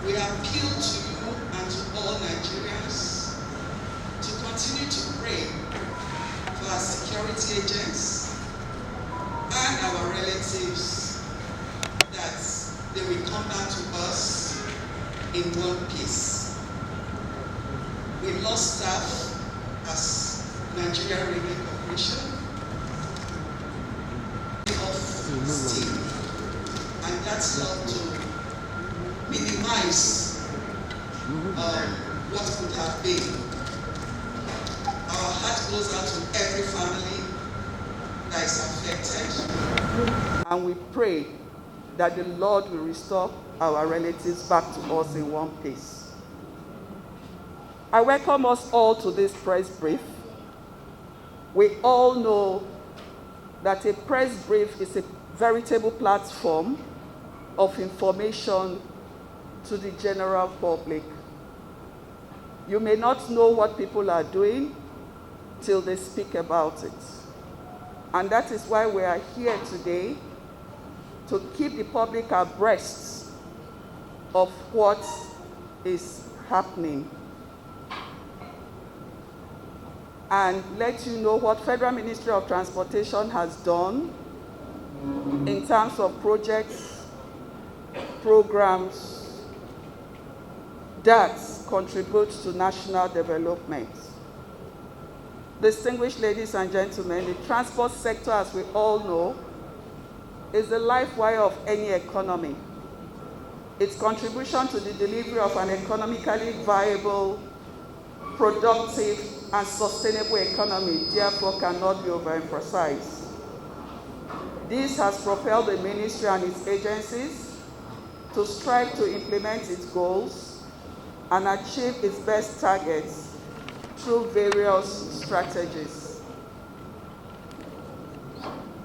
We appeal to you and to all Nigerians to continue to pray for our security agents and our relatives that they will come back to us in one piece. We lost staff as Nigeria Railway Corporation of steam, and that's helped to minimize what could have been. Our heart goes out to every family that is affected. And we pray that the Lord will restore our relatives back to us in one piece. I welcome us all to this press brief. We all know that a press brief is a veritable platform of information to the general public. You may not know what people are doing till they speak about it. And that is why we are here today, to keep the public abreast of what is happening and let you know what Federal Ministry of Transportation has done in terms of projects, programs that contribute to national development. Distinguished ladies and gentlemen, the transport sector, as we all know, is the lifewire of any economy. Its contribution to the delivery of an economically viable, productive, and sustainable economy, therefore, cannot be overemphasized. This has propelled the ministry and its agencies to strive to implement its goals and achieve its best targets through various strategies,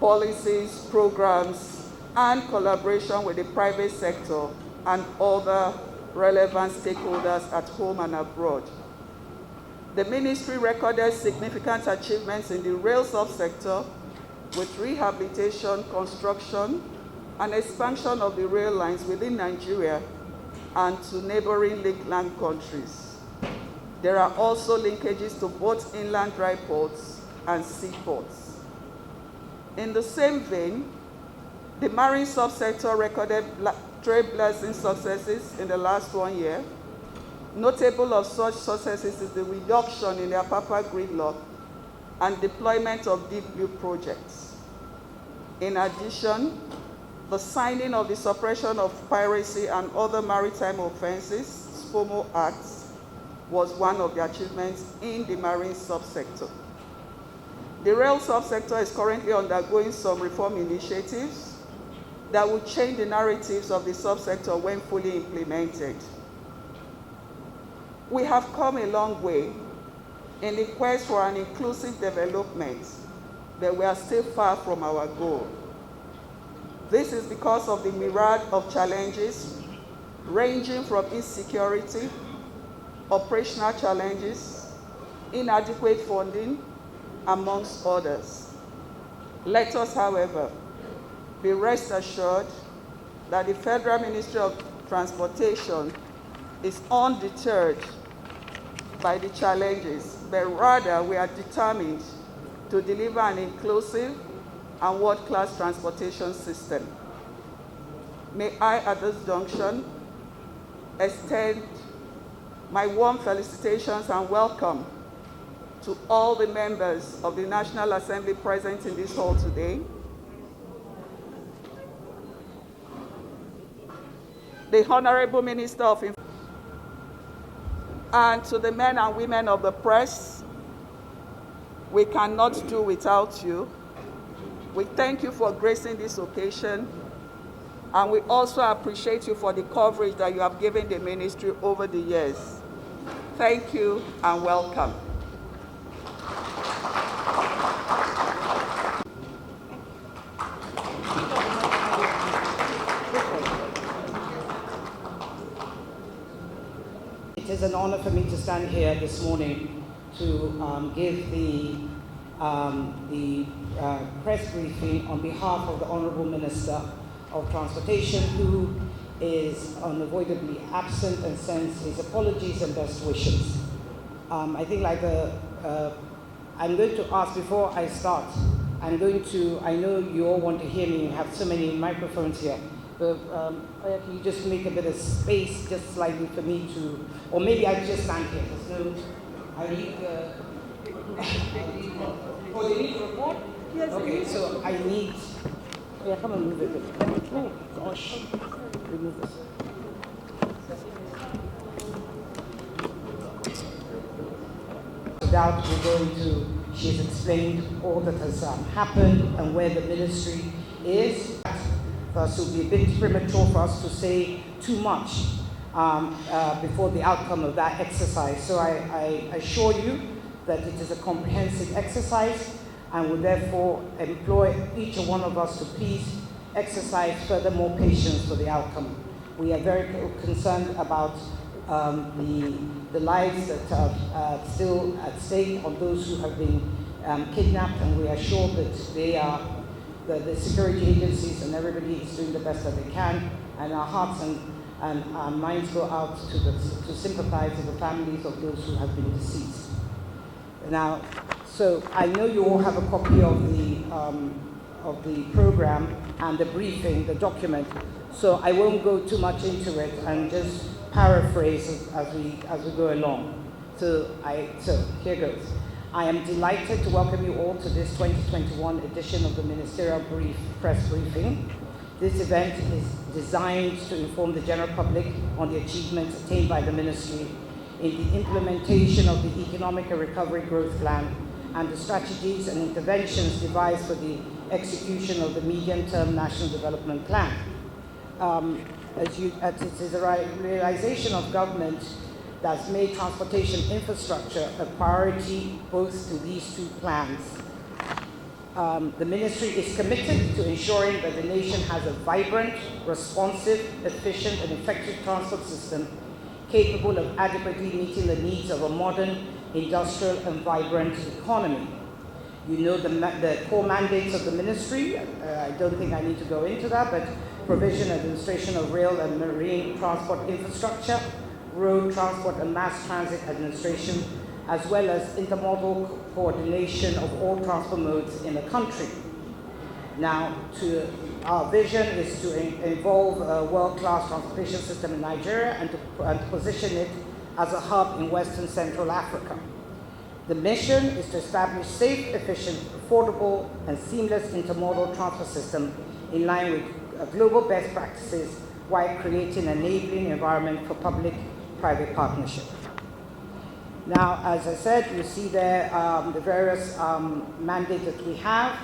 policies, programs, and collaboration with the private sector and other relevant stakeholders at home and abroad. The ministry recorded significant achievements in the rail subsector with rehabilitation, construction, and expansion of the rail lines within Nigeria and to neighboring lakeland countries. There are also linkages to both inland dry ports and seaports. In the same vein, the marine subsector recorded trailblazing successes in the last 1 year. Notable of such successes is the reduction in the Apapa gridlock and deployment of deep blue projects. In addition, the signing of the Suppression of Piracy and Other Maritime Offenses, SPOMO Acts, was one of the achievements in the marine subsector. The rail subsector is currently undergoing some reform initiatives that will change the narratives of the subsector when fully implemented. We have come a long way in the quest for an inclusive development, but we are still far from our goal. This is because of the myriad of challenges ranging from insecurity, operational challenges, inadequate funding, amongst others. Let us, however, be rest assured that the Federal Ministry of Transportation is undeterred by the challenges, but rather we are determined to deliver an inclusive and world-class transportation system. May I, at this junction, extend my warm felicitations and welcome to all the members of the National Assembly present in this hall today, the Honorable Minister of Information, and to the men and women of the press. We cannot do without you. We thank you for gracing this occasion, and we also appreciate you for the coverage that you have given the ministry over the years. Thank you and welcome. It is an honor for me to stand here this morning to give the press briefing on behalf of the Honorable Minister of Transportation, who is unavoidably absent and sends his apologies and best wishes. I think I'm going to ask before I start, I know you all want to hear me, you have so many microphones here, but can you just make a bit of space just slightly for me to, or maybe I just stand here, I need, oh, they need to report? Yes. Okay, so I need, yeah, come and move it. Oh, gosh, remove this. Doubt we're going to, she's explained all that has happened and where the ministry is. Thus, it would be a bit premature for us to say too much before the outcome of that exercise. So I assure you that it is a comprehensive exercise and will therefore employ each one of us to please exercise furthermore patience for the outcome. We are very concerned about the lives that are still at stake of those who have been kidnapped, and we are sure that the security agencies and everybody is doing the best that they can, and our hearts and our minds go out to sympathize with the families of those who have been deceased. Now, so I know you all have a copy of the program and the briefing, the document, so I won't go too much into it and just paraphrase as we go along. So here goes. I am delighted to welcome you all to this 2021 edition of the Ministerial Press Briefing. This event is designed to inform the general public on the achievements attained by the Ministry in the implementation of the Economic and Recovery Growth Plan and the strategies and interventions devised for the execution of the medium-term National Development Plan. As it is a realization of government that's made transportation infrastructure a priority both to these two plans. The Ministry is committed to ensuring that the nation has a vibrant, responsive, efficient, and effective transport system capable of adequately meeting the needs of a modern, industrial, and vibrant economy. You know the core mandates of the Ministry. I don't think I need to go into that, but provision and administration of rail and marine transport infrastructure, road transport and mass transit administration, as well as intermodal coordination of all transport modes in the country. Now, our vision is to involve a world-class transportation system in Nigeria and to position it as a hub in Western Central Africa. The mission is to establish safe, efficient, affordable, and seamless intermodal transport system in line with global best practices while creating an enabling environment for public-private partnership. Now, as I said, you see there the various mandates that we have,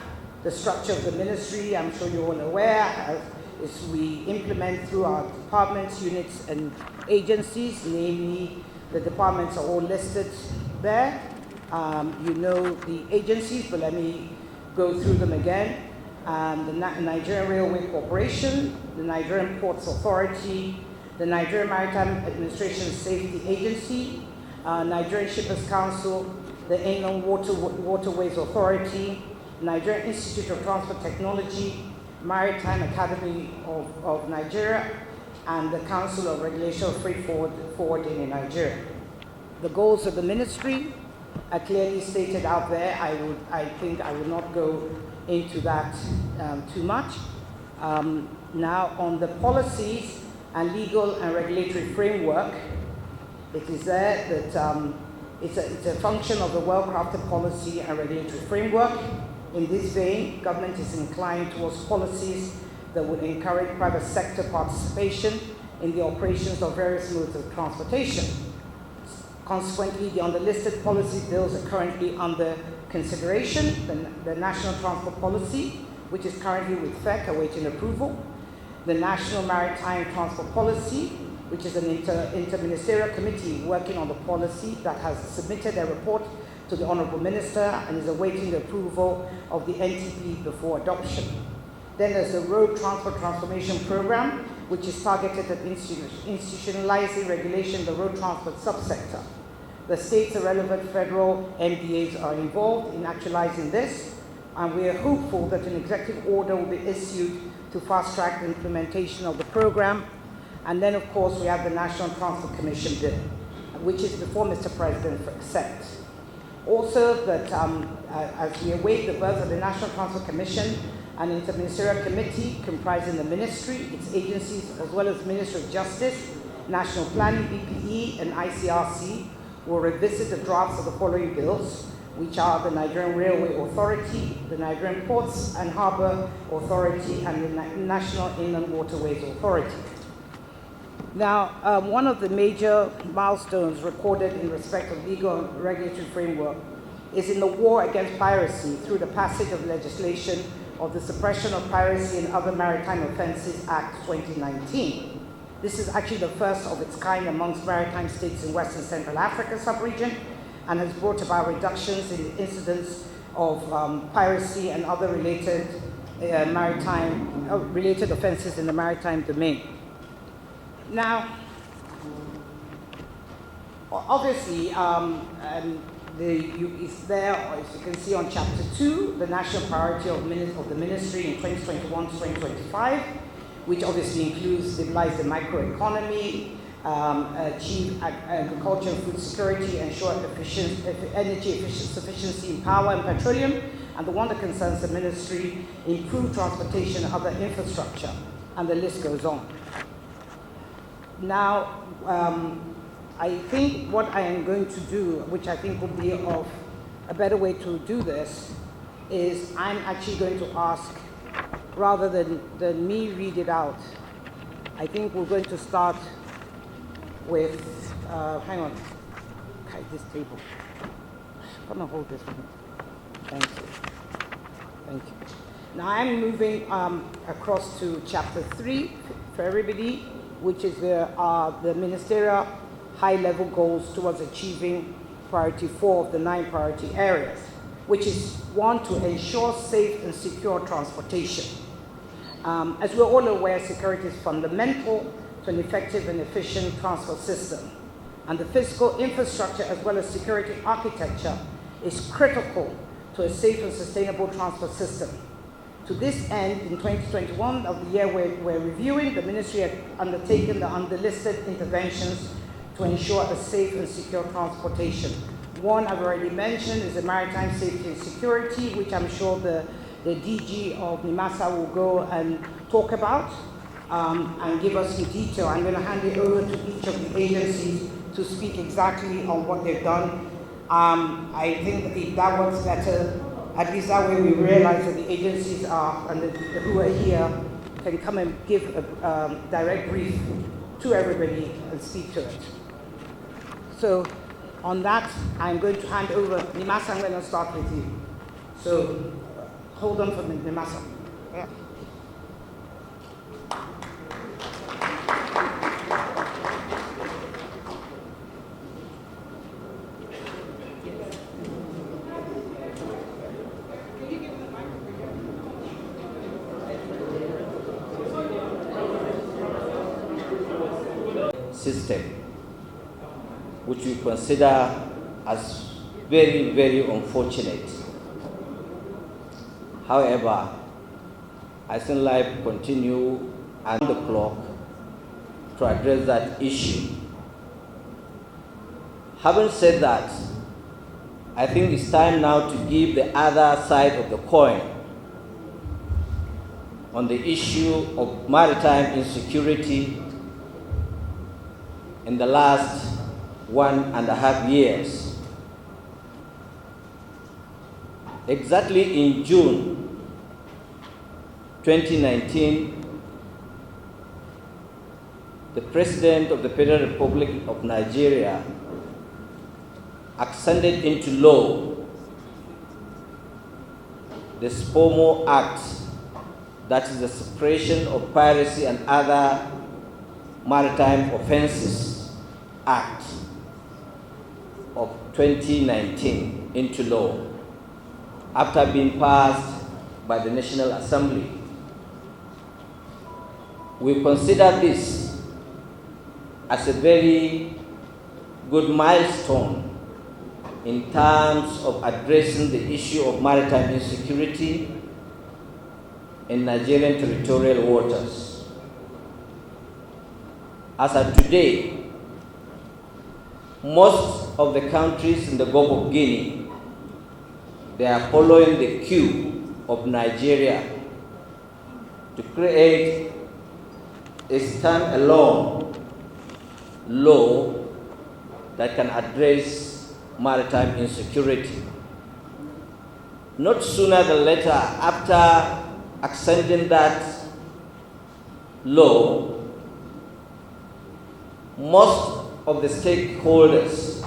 the structure of the Ministry. I'm sure you're all aware, is we implement through our departments, units, and agencies, namely the departments are all listed there. You know the agencies, but let me go through them again. The Nigerian Railway Corporation, the Nigerian Ports Authority, the Nigerian Maritime Administration Safety Agency, Nigerian Shippers Council, the Inland Waterways Authority, Nigerian Institute of Transport Technology, Maritime Academy of Nigeria, and the Council of Regulation of Freight Forwarding in Nigeria. The goals of the Ministry are clearly stated out there. I think I will not go into that too much. Now, on the policies and legal and regulatory framework, it is there that it's a function of the well-crafted policy and regulatory framework. In this vein, government is inclined towards policies that would encourage private sector participation in the operations of various modes of transportation. Consequently, the underlisted policy bills are currently under consideration. The National Transport Policy, which is currently with FEC awaiting approval. The National Maritime Transport Policy, which is an interministerial committee working on the policy that has submitted a report to the Honourable Minister and is awaiting the approval of the NTP before adoption. Then there's the Road Transport Transformation Programme, which is targeted at institutionalizing regulation in the road transport subsector. The states and relevant federal MDAs are involved in actualizing this, and we are hopeful that an executive order will be issued to fast-track the implementation of the program. And then, of course, we have the National Transport Commission bill, which is before Mr. President for accept. Also, that as we await the birth of the National Transport Commission, an interministerial committee comprising the ministry, its agencies, as well as Ministry of Justice, National Planning, BPE, and ICRC will revisit the drafts of the following bills, which are the Nigerian Railway Authority, the Nigerian Ports and Harbour Authority, and the National Inland Waterways Authority. Now, one of the major milestones recorded in respect of legal and regulatory framework is in the war against piracy through the passage of legislation of the Suppression of Piracy and Other Maritime Offences Act 2019. This is actually the first of its kind amongst maritime states in West and Central Africa sub-region, and has brought about reductions in the incidence of piracy and other related related offences in the maritime domain. Now, obviously, it's there, as you can see on Chapter 2, the national priority of the ministry in 2021 to 2025, which obviously includes stabilize the microeconomy, achieve agriculture and food security, ensure energy sufficiency in power and petroleum, and the one that concerns the ministry, improve transportation and other infrastructure, and the list goes on. Now, I think what I am going to do, which I think will be of a better way to do this, is I'm actually going to ask, rather than me read it out, I think we're going to start with, hang on, okay, this table. Come and hold this for me. Thank you. Thank you. Now I'm moving across to Chapter 3 for everybody, which is the ministerial high-level goals towards achieving priority 4 of the 9 priority areas, which is 1, to ensure safe and secure transportation. As we're all aware, security is fundamental to an effective and efficient transport system, and the physical infrastructure as well as security architecture is critical to a safe and sustainable transport system. To this end, in 2021, of the year we're reviewing, the ministry had undertaken the underlisted interventions to ensure a safe and secure transportation. One I've already mentioned is the maritime safety and security, which I'm sure the DG of NIMASA will go and talk about and give us some detail. I'm going to hand it over to each of the agencies to speak exactly on what they've done. I think that works better. At least that way we realize that the agencies who are here can come and give a direct brief to everybody and speak to it. So on that, I'm going to hand over. NIMASA, I'm going to start with you. So hold on for me, NIMASA. Yeah. System, which we consider as very, very unfortunate. However, I think life continue on the clock to address that issue. Having said that, I think it's time now to give the other side of the coin on the issue of maritime insecurity in the last 1.5 years. Exactly in June 2019, the President of the Federal Republic of Nigeria ascended into law the SYMFONI Act, that is the Suppression of Piracy and Other Maritime Offences Act of 2019 into law after being passed by the National Assembly. We consider this as a very good milestone in terms of addressing the issue of maritime insecurity in Nigerian territorial waters. As of today, most of the countries in the Gulf of Guinea, they are following the cue of Nigeria to create a stand-alone law that can address maritime insecurity. Not sooner than later, after extending that law, most of the stakeholders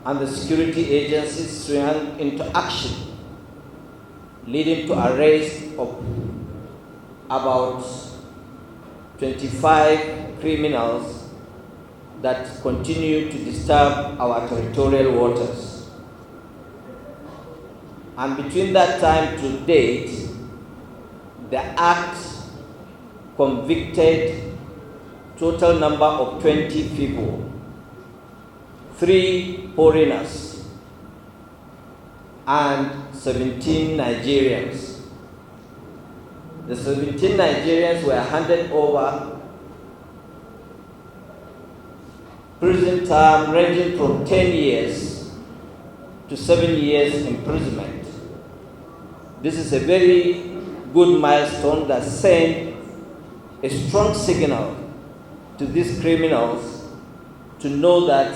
and the security agencies swung into action, leading to arrest of about 25 criminals that continue to disturb our territorial waters. And between that time to date, the act convicted total number of 20 people, 3 foreigners, and 17 Nigerians. The 17 Nigerians were handed over prison term ranging from 10 years to 7 years imprisonment. This is a very good milestone that sent a strong signal to these criminals to know that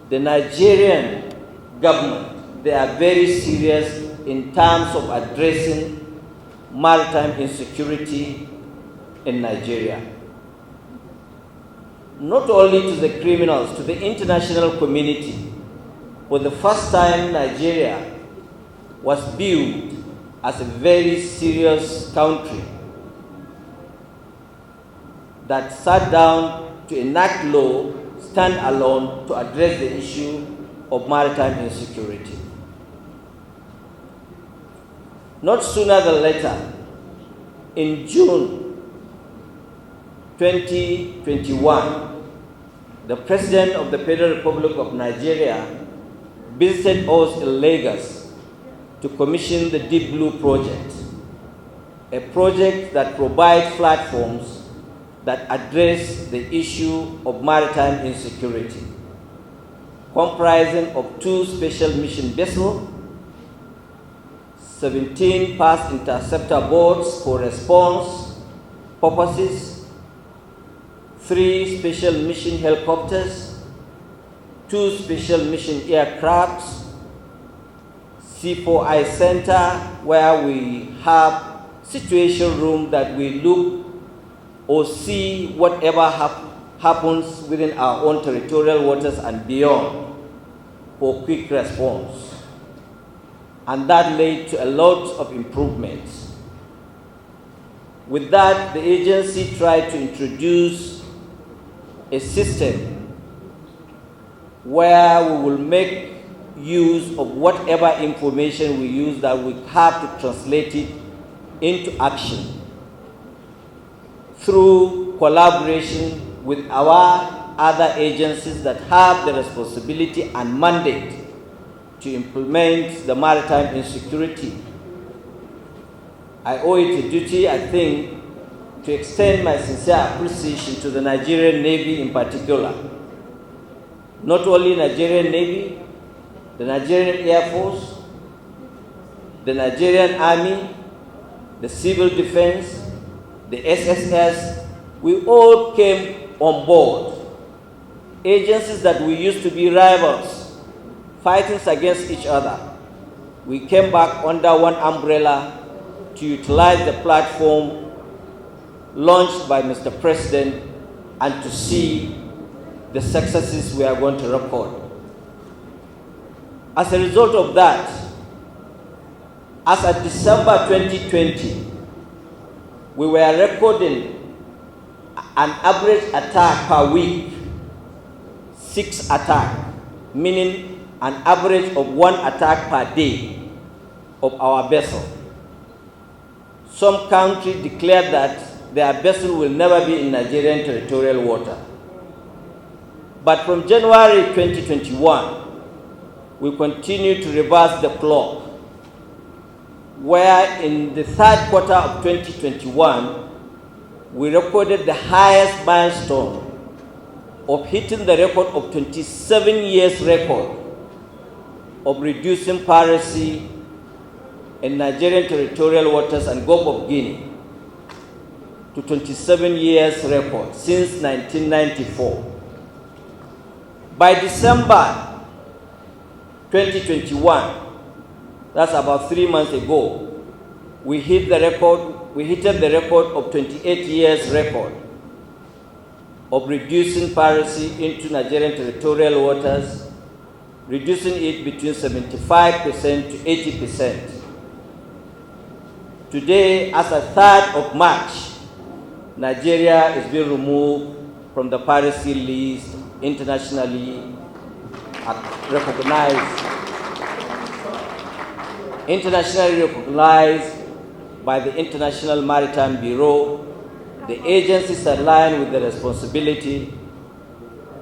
the Nigerian government, they are very serious in terms of addressing maritime insecurity in Nigeria. Not only to the criminals, to the international community, for the first time Nigeria was viewed as a very serious country that sat down to enact law, stand alone to address the issue of maritime insecurity. Not sooner than later, in June 2021, the President of the Federal Republic of Nigeria visited us in Lagos to commission the Deep Blue Project, a project that provides platforms that address the issue of maritime insecurity, comprising of 2 special mission vessels, 17 fast interceptor boats for response purposes, 3 special mission helicopters, 2 special mission aircrafts, C4I Center, where we have situation room that we look or see whatever happens within our own territorial waters and beyond for quick response. And that led to a lot of improvements. With that, the agency tried to introduce a system where we will make use of whatever information we use, that we have to translate it into action through collaboration with our other agencies that have the responsibility and mandate to implement the maritime insecurity. I owe it a duty, I think, to extend my sincere appreciation to the Nigerian Navy in particular. Not only Nigerian Navy, the Nigerian Air Force, the Nigerian Army, the Civil Defense, the SSS, we all came on board. Agencies that we used to be rivals, fighting against each other, we came back under one umbrella to utilize the platform launched by Mr. President and to see the successes we are going to record. As a result of that, as of December 2020, we were recording an average attack per week, 6 attacks, meaning an average of 1 attack per day of our vessel. Some countries declared that their vessel will never be in Nigerian territorial water. But from January 2021, we continue to reverse the clock, where in the 3rd quarter of 2021, we recorded the highest milestone of hitting the record of 27 years record of reducing piracy in Nigerian territorial waters and Gulf of Guinea to 27 years record since 1994. By December 2021, that's about 3 months ago, we hit the record of 28 years record of reducing piracy into Nigerian territorial waters, reducing it between 75% to 80%. Today, as of 3rd of March, Nigeria is being removed from the piracy list internationally recognized by the International Maritime Bureau. The agencies are aligned with the responsibility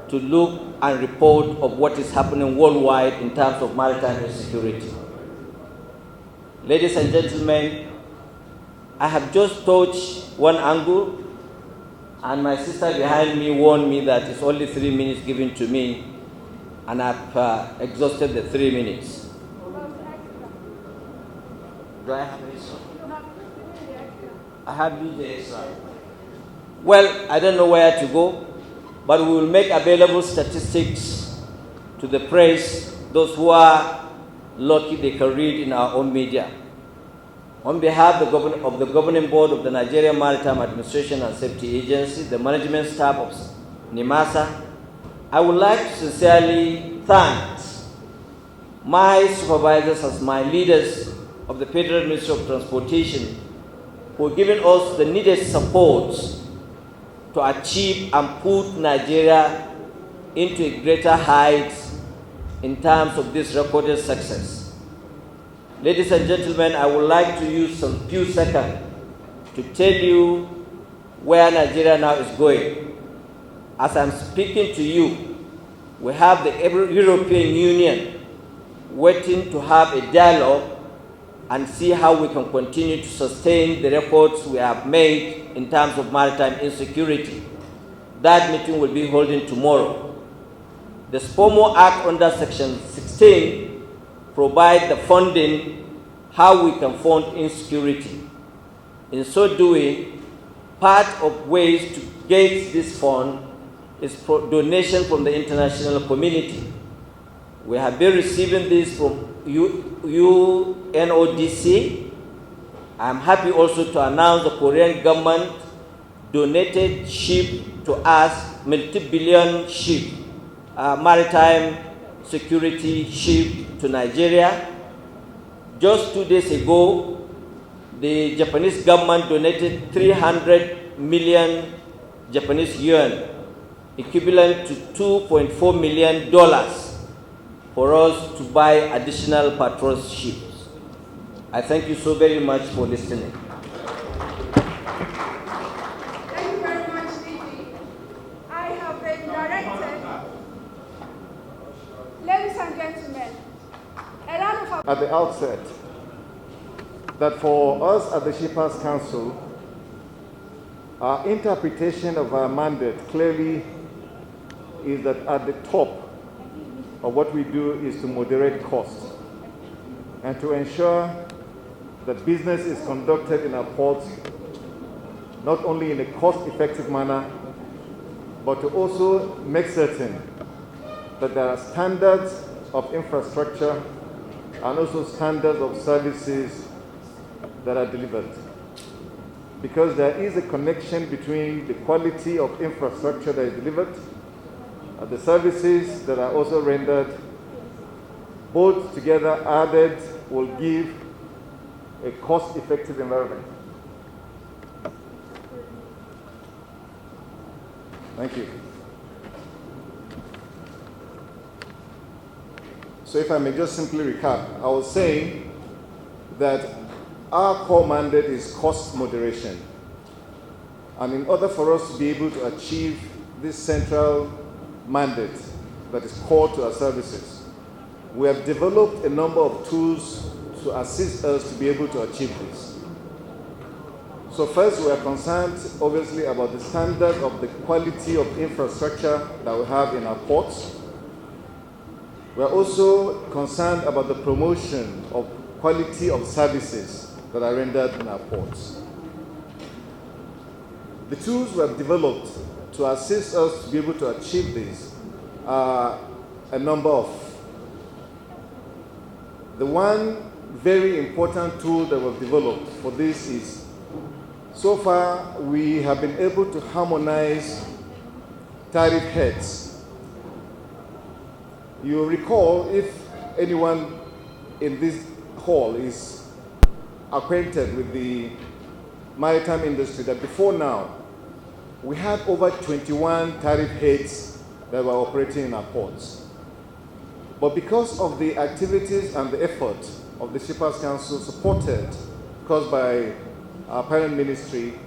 to look and report of what is happening worldwide in terms of maritime insecurity. Ladies and gentlemen, I have just touched one angle, and my sister behind me warned me that it's only 3 minutes given to me, and I've exhausted the 3 minutes. Do I have extra? I have the extra. Well, I don't know where to go, but we will make available statistics to the press, those who are lucky they can read in our own media. On behalf of the Governing Board of the Nigerian Maritime Administration and Safety Agency, the management staff of NIMASA, I would like to sincerely thank my supervisors as my leaders of the Federal Ministry of Transportation for giving us the needed support to achieve and put Nigeria into a greater height in terms of this recorded success. Ladies and gentlemen, I would like to use some few seconds to tell you where Nigeria now is going. As I'm speaking to you, we have the European Union waiting to have a dialogue and see how we can continue to sustain the records we have made in terms of maritime insecurity. That meeting will be holding tomorrow. The SPOMO Act under Section 16 provide the funding how we can fund insecurity. In so doing, part of ways to get this fund is donation from the international community. We have been receiving this from UNODC. I'm happy also to announce the Korean government donated ship to us, multi-billion ship, maritime security ship to Nigeria. Just 2 days ago, the Japanese government donated 300 million Japanese yuan, equivalent to $2.4 million for us to buy additional patrol ships. I thank you so very much for listening. Thank you very much, DG. I have been directed. Ladies and gentlemen, a round of applause. At the outset, that for us at the Shippers Council, our interpretation of our mandate clearly is that at the top of what we do is to moderate costs and to ensure that business is conducted in our ports not only in a cost-effective manner, but to also make certain that there are standards of infrastructure and also standards of services that are delivered. Because there is a connection between the quality of infrastructure that is delivered and the services that are also rendered. Both together added will give a cost-effective environment. Thank you. So if I may just simply recap, I was saying that our core mandate is cost moderation. And in order for us to be able to achieve this central mandate that is core to our services, we have developed a number of tools to assist us to be able to achieve this. So first, we are concerned, obviously, about the standard of the quality of infrastructure that we have in our ports. We are also concerned about the promotion of quality of services that are rendered in our ports. The tools we have developed to assist us to be able to achieve this are a number of. The one very important tool that we've developed for this is, so far we have been able to harmonize tariff heads. You recall, if anyone in this hall is acquainted with the maritime industry, that before now, we had over 21 tariff heads that were operating in our ports. But because of the activities and the effort of the Shippers Council, supported, caused by our parent ministry,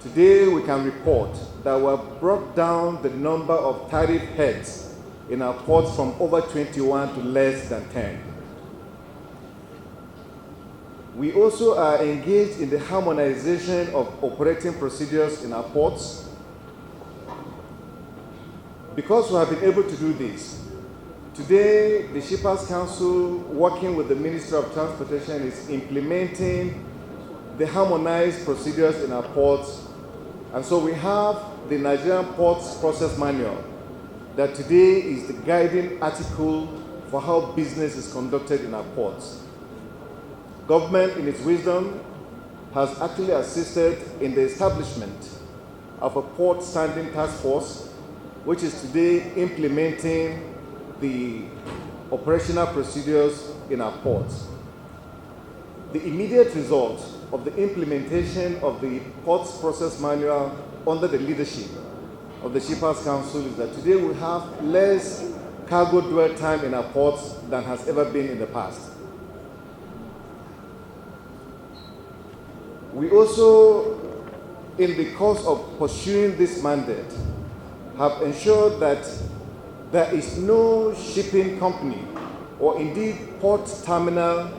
today we can report that we have brought down the number of tariff heads in our ports from over 21 to less than 10. We also are engaged in the harmonization of operating procedures in our ports. Because we have been able to do this, today the Shippers Council, working with the Ministry of Transportation, is implementing the harmonized procedures in our ports. And so we have the Nigerian Ports Process Manual that today is the guiding article for how business is conducted in our ports. Government, in its wisdom, has actually assisted in the establishment of a port standing task force, which is today implementing the operational procedures in our ports. The immediate result of the implementation of the Ports Process Manual under the leadership of the Shippers Council is that today we have less cargo dwell time in our ports than has ever been in the past. We also, in the course of pursuing this mandate, have ensured that there is no shipping company or indeed port terminal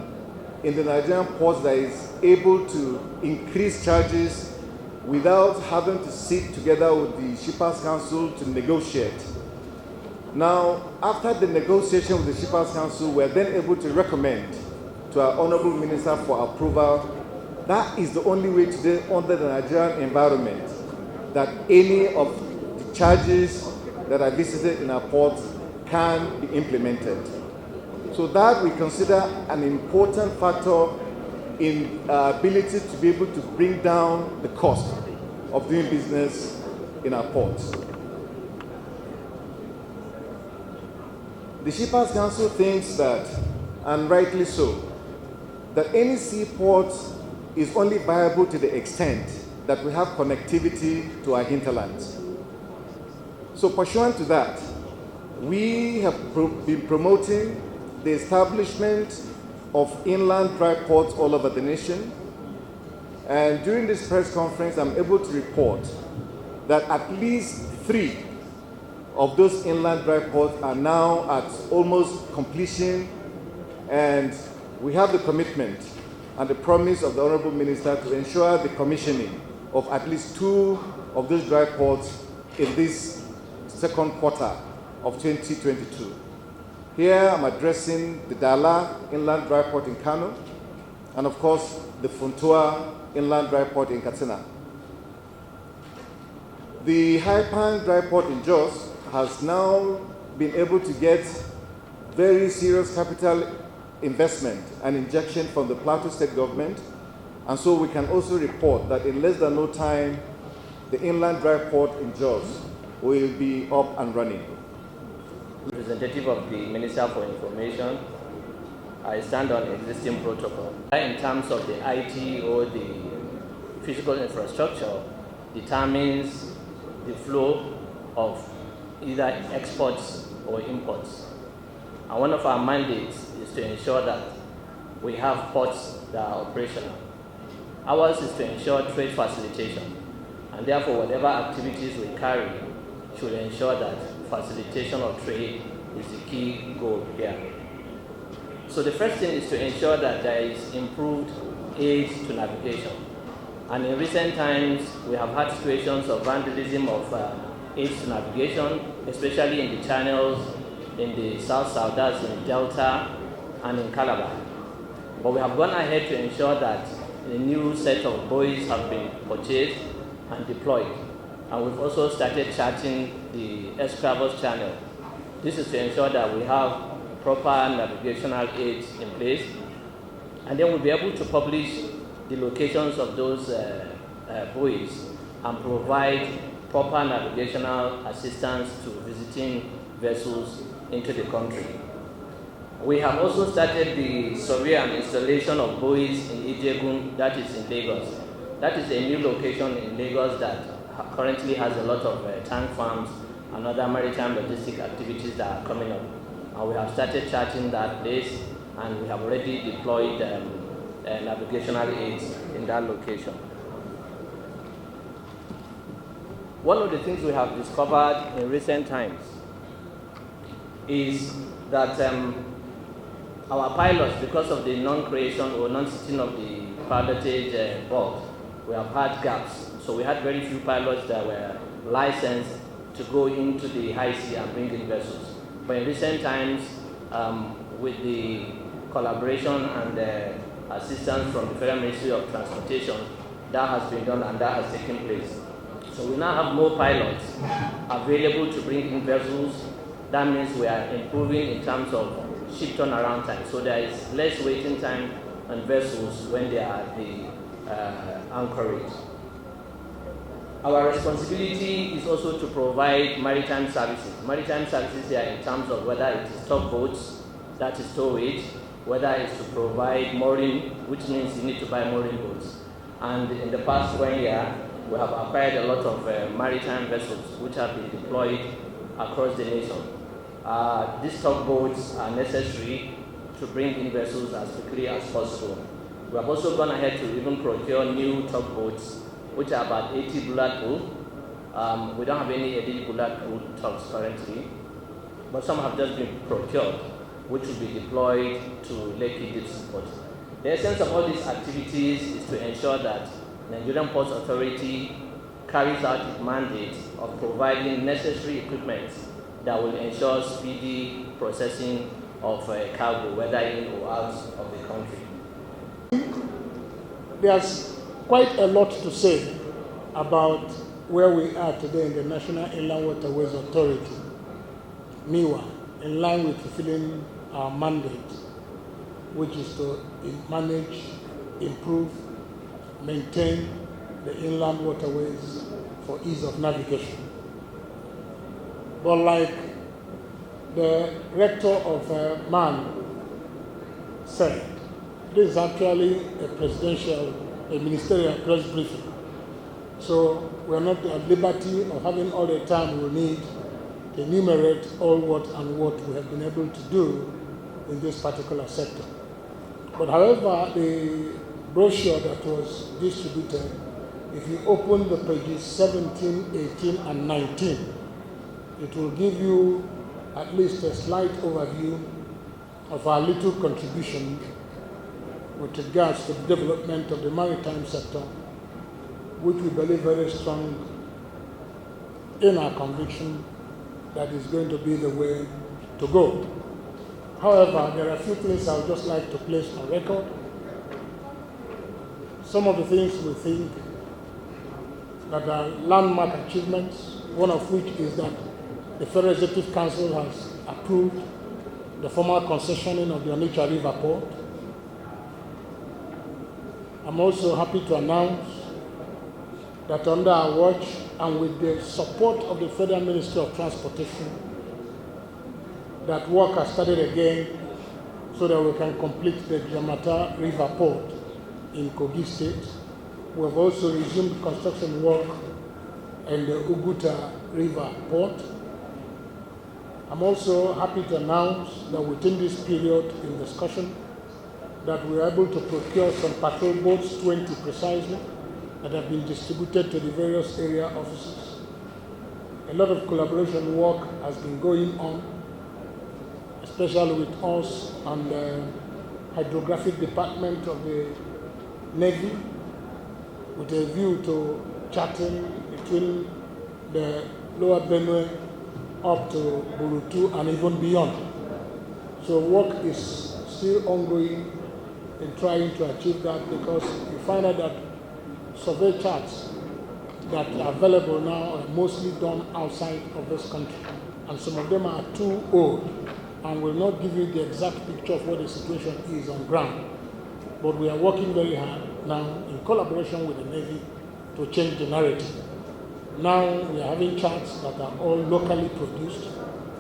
in the Nigerian ports that is able to increase charges without having to sit together with the Shippers Council to negotiate. Now, after the negotiation with the Shippers Council, we are then able to recommend to our Honorable Minister for approval. That is the only way today under the Nigerian environment that any of the charges that are visited in our ports can be implemented. So that we consider an important factor in our ability to be able to bring down the cost of doing business in our ports. The Shippers Council thinks that, and rightly so, that any seaport is only viable to the extent that we have connectivity to our hinterlands. So pursuant to that, we have been promoting the establishment of inland dry ports all over the nation. And during this press conference, I'm able to report that at least 3 of those inland dry ports are now at almost completion, and we have the commitment and the promise of the Honorable Minister to ensure the commissioning of at least 2 of those dry ports in this second quarter of 2022. Here I'm addressing the Dala Inland Dry Port in Kano, and of course the Funtua Inland Dry Port in Katsina. The Haipan Dry Port in Jos has now been able to get very serious capital investment and injection from the Plateau State government, and so we can also report that in less than no time, the inland dry port in Jos will be up and running. Representative of the Minister for Information, I stand on existing protocol. In terms of the IT or the physical infrastructure, determines the flow of either exports or imports. And one of our mandates is to ensure that we have ports that are operational. Ours is to ensure trade facilitation, and therefore whatever activities we carry should ensure that facilitation of trade is the key goal here. So the first thing is to ensure that there is improved aid to navigation. And in recent times, we have had situations of vandalism of aids to navigation, especially in the channels, in the South, that's in Delta and in Calabar. But we have gone ahead to ensure that a new set of buoys have been purchased and deployed. And we've also started charting the Escravos channel. This is to ensure that we have proper navigational aids in place. And then we'll be able to publish the locations of those buoys and provide proper navigational assistance to visiting vessels into the country. We have also started the survey and installation of buoys in Ijegun, that is in Lagos. That is a new location in Lagos that currently has a lot of tank farms and other maritime logistic activities that are coming up. And we have started charting that place, and we have already deployed navigational aids in that location. One of the things we have discovered in recent times is that our pilots, because of the non-creation or non-sitting of the pilotage board, we have had gaps. So we had very few pilots that were licensed to go into the high sea and bring in vessels. But in recent times, with the collaboration and assistance from the Federal Ministry of Transportation, that has been done and that has taken place. So we now have more pilots available to bring in vessels. That means we are improving in terms of ship turnaround time. So there is less waiting time on vessels when they are at the anchorage. Our responsibility is also to provide maritime services. Maritime services here in terms of whether it is tugboats, that is towage, whether it's to provide mooring, which means you need to buy mooring boats. And in the past 1 year, we have acquired a lot of maritime vessels which have been deployed across the nation. These tugboats are necessary to bring in vessels as quickly as possible. We have also gone ahead to even procure new tugboats, which are about 80 bullet-proof. We don't have any 80 bullet-proof tugs currently, but some have just been procured, which will be deployed to Lekki Deep Support. The essence of all these activities is to ensure that Nigerian Ports Authority carries out its mandate of providing necessary equipment that will ensure speedy processing of cargo, whether in or out of the country. There's quite a lot to say about where we are today in the National Inland Waterways Authority, NIWA, in line with fulfilling our mandate, which is to manage, improve, maintain the inland waterways for ease of navigation. But like the rector of MAN said, this is actually a ministerial press briefing. So we're not at liberty of having all the time we need to enumerate all what we have been able to do in this particular sector. But however, the brochure that was distributed, if you open the pages 17, 18, and 19, it will give you at least a slight overview of our little contribution with regards to the development of the maritime sector, which we believe very strong in our conviction that is going to be the way to go. However, there are a few things I would just like to place on record. Some of the things we think that are landmark achievements, one of which is that the Federal Executive Council has approved the formal concessioning of the Onitsha River Port. I'm also happy to announce that under our watch and with the support of the Federal Ministry of Transportation, that work has started again so that we can complete the Jamata River Port in Kogi State. We have also resumed construction work in the Uguta River Port. I'm also happy to announce that within this period in discussion, that we are able to procure some patrol boats, 20 precisely, that have been distributed to the various area offices. A lot of collaboration work has been going on, especially with us and the hydrographic department of the Navy, with a view to charting between the lower Benue up to Burutu and even beyond. So work is still ongoing in trying to achieve that, because you find out that survey charts that are available now are mostly done outside of this country, and some of them are too old and will not give you the exact picture of what the situation is on ground. But we are working very hard now in collaboration with the Navy to change the narrative. Now we are having charts that are all locally produced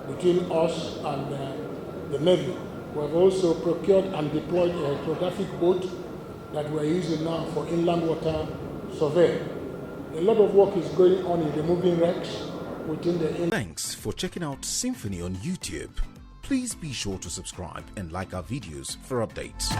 between us and the Navy. We have also procured and deployed a hydrographic boat that we are using now for inland water survey. A lot of work is going on in removing wrecks within the inland. Thanks for checking out SYMFONI on YouTube. Please be sure to subscribe and like our videos for updates.